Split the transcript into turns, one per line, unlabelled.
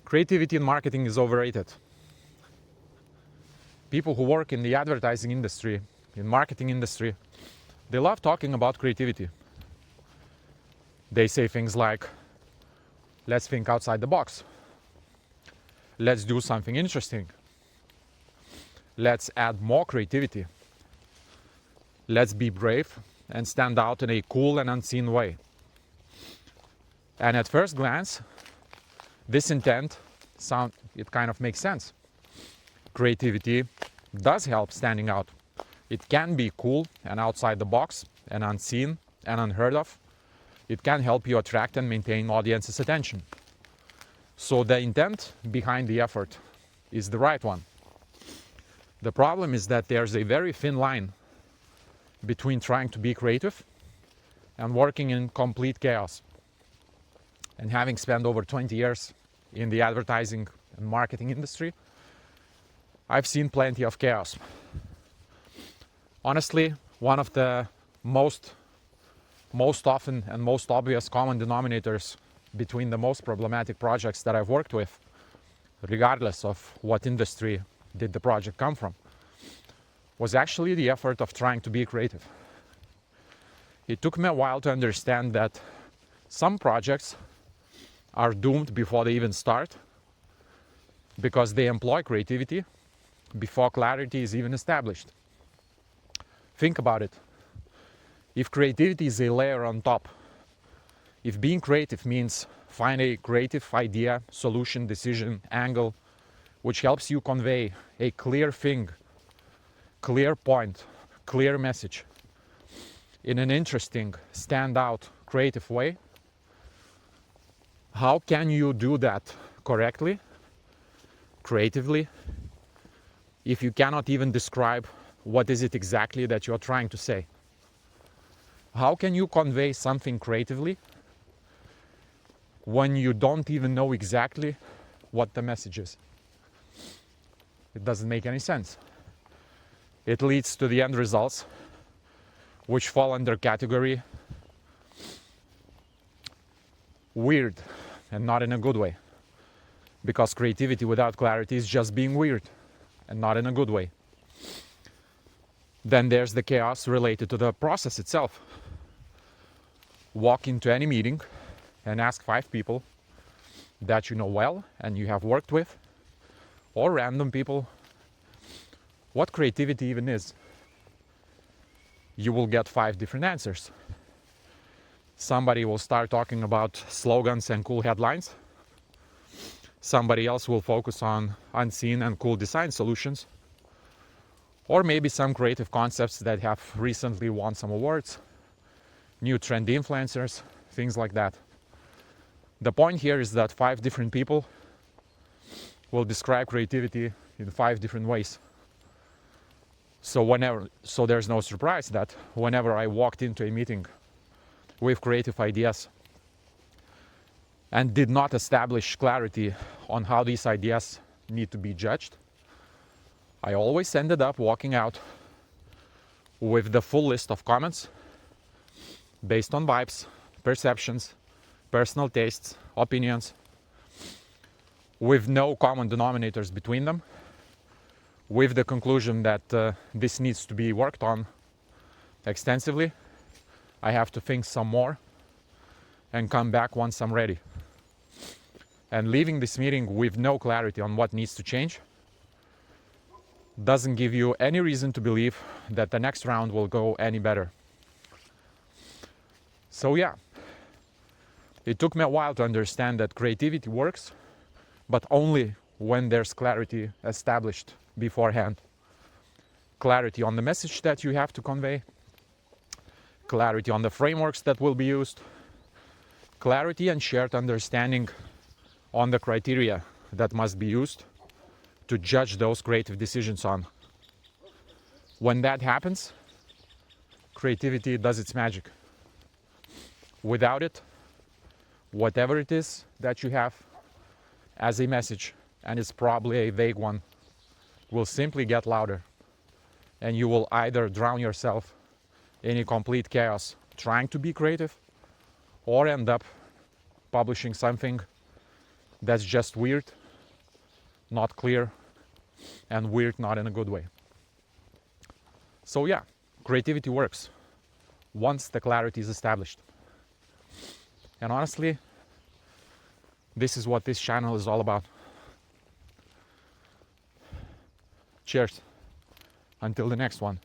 Creativity in marketing is overrated. People who work in the advertising industry, in marketing industry, they love talking about creativity. They say things like, let's think outside the box. Let's do something interesting. Let's add more creativity. Let's be brave and stand out in a cool and unseen way. And at first glance, this intent it kind of makes sense. Creativity does help standing out. It can be cool and outside the box and unseen and unheard of. It can help you attract and maintain audience's attention. So the intent behind the effort is the right one. The problem is that there's a very thin line between trying to be creative and working in complete chaos. And having spent over 20 years in the advertising and marketing industry, I've seen plenty of chaos. Honestly, one of the most often and most obvious common denominators between the most problematic projects that I've worked with, regardless of what industry did the project come from, was actually the effort of trying to be creative. It took me a while to understand that some projects are doomed before they even start because they employ creativity before clarity is even established. Think about it. If creativity is a layer on top, if being creative means find a creative idea, solution, decision, angle, which helps you convey a clear thing, clear point, clear message in an interesting, standout, creative way, how can you do that correctly, creatively, if you cannot even describe what is it exactly that you're trying to say? How can you convey something creatively when you don't even know exactly what the message is? It doesn't make any sense. It leads to the end results, which fall under category weird, and not in a good way. Because creativity without clarity is just being weird, and not in a good way. Then there's the chaos related to the process itself. Walk into any meeting and ask 5 people that you know well and you have worked with, or random people, what creativity even is. You will get 5 different answers. Somebody will start talking about slogans and cool headlines. Somebody else will focus on unseen and cool design solutions. Or maybe some creative concepts that have recently won some awards, new trendy influencers, things like that. The point here is that 5 different people will describe creativity in 5 different ways. So there's no surprise that whenever I walked into a meeting with creative ideas and did not establish clarity on how these ideas need to be judged, I always ended up walking out with the full list of comments based on vibes, perceptions, personal tastes, opinions, with no common denominators between them, with the conclusion that this needs to be worked on extensively. I have to think some more and come back once I'm ready. And leaving this meeting with no clarity on what needs to change doesn't give you any reason to believe that the next round will go any better. So yeah, it took me a while to understand that creativity works, but only when there's clarity established beforehand. Clarity on the message that you have to convey, clarity on the frameworks that will be used, clarity and shared understanding on the criteria that must be used to judge those creative decisions on. When that happens, creativity does its magic. Without it, whatever it is that you have as a message, and it's probably a vague one, will simply get louder, and you will either drown yourself in a complete chaos trying to be creative, or end up publishing something that's just weird, not clear, and weird not in a good way. So yeah, creativity works once the clarity is established. And honestly, this is what this channel is all about. Cheers. Until the next one.